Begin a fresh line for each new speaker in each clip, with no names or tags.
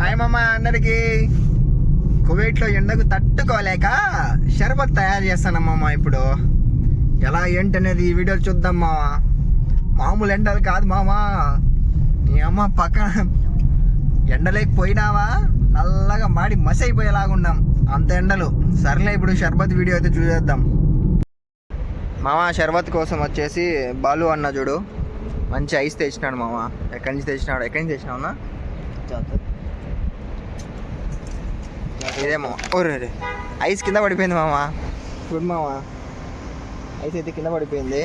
Hi మామ అందరికి. కువైట్లో ఎండకు తట్టుకోలేక షర్బత్ తయారు చేస్తానమ్మా. ఇప్పుడు ఎలా ఏంటనేది ఈ వీడియోలో చూద్దాం మామ. మామూలు ఎండలు కాదు మామ. నీ అమ్మ పక్కన ఎండలేకపోయినావా నల్లగా మాడి మసి అయిపోయేలాగా ఉన్నాం, అంత ఎండలు. సర్లే ఇప్పుడు షర్బత్ వీడియో అయితే చూసేద్దాం మామ. షర్బత్ కోసం వచ్చేసి బాలు అన్న చూడు మంచి ఐస్ తెచ్చినాడు మామ. ఎక్కడి నుంచి తెచ్చినావునా? ఇదేమో ఓరే ఐస్ కింద పడిపోయింది మామ. చూడు మామ, ఐస్ అయితే కింద పడిపోయింది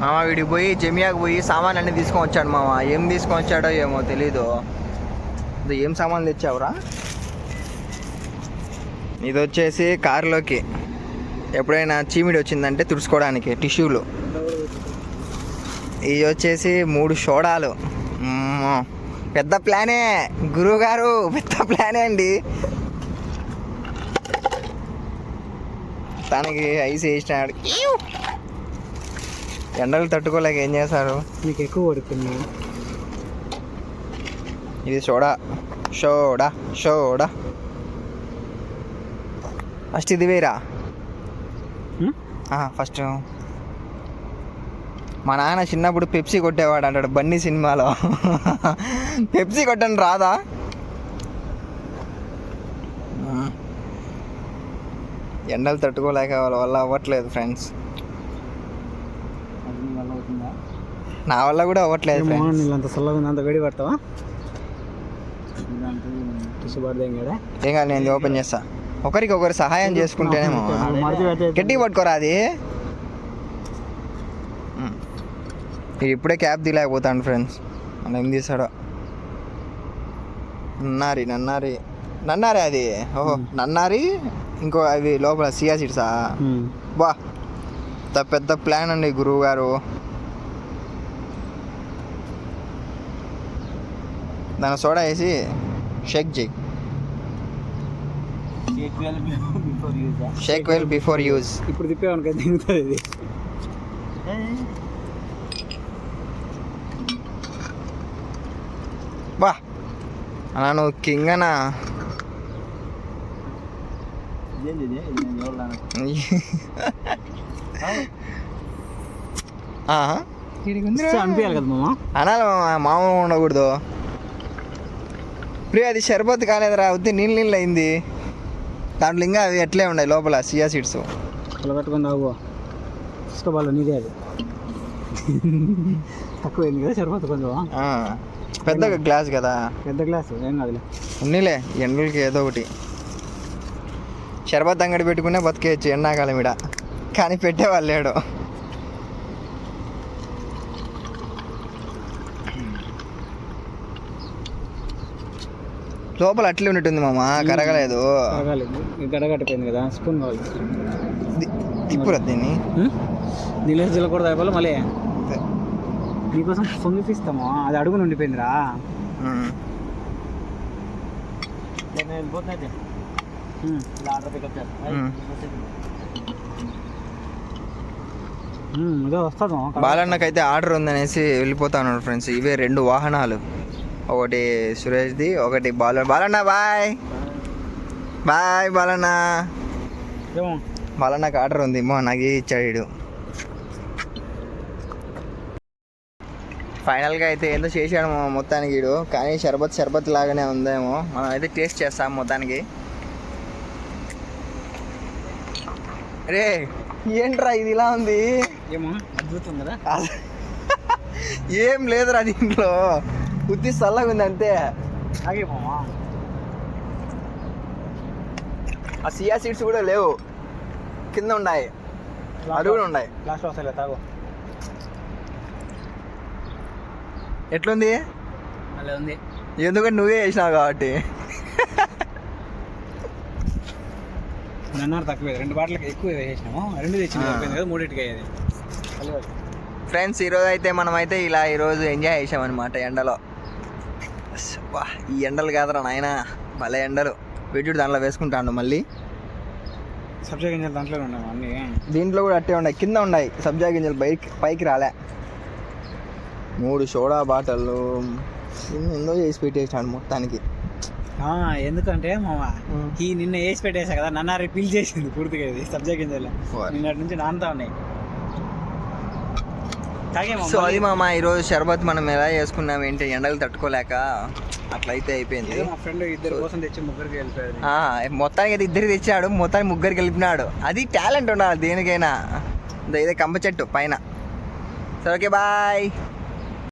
మామ. వీడికి పోయి జమియాకి పోయి సామాన్ అన్నీ తీసుకొని వచ్చాడు మామ. ఏం తీసుకొని వచ్చాడో ఏమో తెలీదు. ఏం సామాన్లు తెచ్చావురా? ఇది వచ్చేసి కారులోకి ఎప్పుడైనా చీమిడి వచ్చిందంటే తుడుచుకోవడానికి టిష్యూలు. ఇది వచ్చేసి 3 సోడాలు. పెద్ద ప్లానే గురువు గారు, పెద్ద ప్లానే అండి. తనకి ఐస్ వేసినాడు. ఎండలు తట్టుకోలేక ఏం చేశారు?
నీకు ఎక్కువ పడుతుంది.
ఇది సోడా సోడా సోడా. ఫస్ట్ ఇది వేరా. ఫస్ట్ మా నాన్న చిన్నప్పుడు పెప్సీ కొట్టేవాడు అంటాడు బన్నీ సినిమాలో. పెప్సీ కొట్టండి రాదా? ఎండలు తట్టుకోలేక వాళ్ళ వల్ల అవ్వట్లేదు ఫ్రెండ్స్. నా వల్ల కూడా అవ్వట్లేదు ఫ్రెండ్స్.
అంత చల్లగా అంత వేడి పడతావా?
ఏం కాదు, నేను ఓపెన్ చేస్తా. ఒకరికి సహాయం చేసుకుంటేనేమో. గట్టిగా పట్టుకోరా అది. ఇది ఇప్పుడే క్యాప్ తీయలేకపోతాను ఫ్రెండ్స్. మనం ఏం తీసాడో. నన్నారి అది. ఓహో నన్నారి. ఇంకో అవి లోపల సియా సీడ్సా? బా పెద్ద ప్లాన్ అండి గురువు గారు. దాని సోడా వేసి షేక్ చేయి. Shake well before use.
ఇప్పుడు తిప్పేవానికి దిగుతుంది ఇది.
బా అన్నా నువ్వు కింగ్ అనా.
అనిపించాలి కదా మామ.
అనాలి మామూలు ఉండకూడదు. ప్రియ అది షర్బత్ కాలేదురా, వద్దు నీళ్ళు అయింది. దాంట్లో ఇంకా అవి ఎట్లే ఉన్నాయి లోపల సియా సీడ్స్.
అలా పెట్టుకుని తాగు. తీసుకోవాలి నీదే అది. తక్కువైంది కదా షర్బత్ కొంచెం.
పెద్ద గ్లాస్ కదా.
పెద్ద గ్లాస్ ఏం కాదులే.
ఉన్నీలే ఎండలకి ఏదో ఒకటి. షర్బత్ అంగడి పెట్టుకునే బతికేయచ్చు ఎండాకాలం ఇడ, కానీ పెట్టేవాళ్ళు లేడు. లోపల అట్లే ఉన్నట్టుంది మామ, కరగలేదు.
గడగట్టిపోయింది కదా. స్పూన్ కావాలి.
తిప్పురా దీన్ని.
నీళ్ళు జిల్లకూడదు అయిపోయి మళ్ళీ నీకోసం పొంగిపిస్తాము. అది అడుగుని ఉండిపోయిందిరా.
బాలన్నకైతే ఆర్డర్ ఉందనేసి వెళ్ళిపోతాను ఫ్రెండ్స్. ఇవే 2 వాహనాలు, ఒకటి సురేష్ది, ఒకటి బాలన్న. Bye bye Balanna. బాలన్నకు ఆర్డర్ ఉంది. నాకు ఇచ్చాడు వీడు. ఫైనల్గా అయితే ఏందో చేసాడు మొత్తానికి వీడు. కానీ షర్బత్ లాగానే ఉందేమో. మనం అయితే టేస్ట్ చేస్తాం మొత్తానికి. రే ఏంట్రా ఇది ఇలా ఉంది?
ఏమో అద్భుతం కదా.
ఏం లేదురా దీంట్లో, ఉత్తి చల్లగా ఉంది అంతే. ఆ సియా సీడ్స్ కూడా లేవు, కింద ఉన్నాయి, అడుగులు ఉన్నాయి.
తాగు.
ఎట్లుంది?
అలా ఉంది.
ఎందుకంటే నువ్వే వేసినావు కాబట్టి.
నన్నారు తక్కువే, 2 బాటిల్కి ఎక్కువ వేసినాము. 2 తెచ్చింది కదా, 3టికి అయ్యేది.
ఫ్రెండ్స్ ఈరోజు అయితే మనమైతే ఇలా ఈరోజు ఎంజాయ్ చేసామన్నమాట ఎండలో. ఈ ఎండలు కాదురా నాయన, భలే ఎండలు. వీడు దాంట్లో వేసుకుంటాను మళ్ళీ.
సబ్జా గింజలు దాంట్లో ఉన్నాయి అన్నీ.
దీంట్లో కూడా అట్టే ఉన్నాయి, కింద ఉన్నాయి సబ్జా గింజలు, పైకి రాలే. 3 సోడా బాటిళ్ళు, ఎన్నో చేసి పెట్టేసాడు మొత్తానికి.
ఎందుకంటే మామ ఈ నిన్న వేసి పెట్టేసా కదా, నన్ను రిపీల్ చేసింది పూర్తిగా. ఇది సబ్జెక్ట్ కింద నిన్నటి నుంచి నానుతా ఉన్నాయి.
సో అది మామ ఈరోజు షర్బత్ మనం ఎలా చేసుకున్నాం ఏంటి, ఎండలు తట్టుకోలేక అట్లయితే అయిపోయింది.
మా ఫ్రెండ్ ఇద్దరు కోసం తెచ్చి ముగ్గురికి వెళ్ళిపోయాడు.
మొత్తానికి అయితే ఇద్దరు తెచ్చాడు, మొత్తానికి ముగ్గురికి వెళ్ళిపోయినాడు. అది టాలెంట్ ఉండాలి దేనికైనా. ఇదే కంప చెట్టు పైన. సరే ఓకే బాయ్.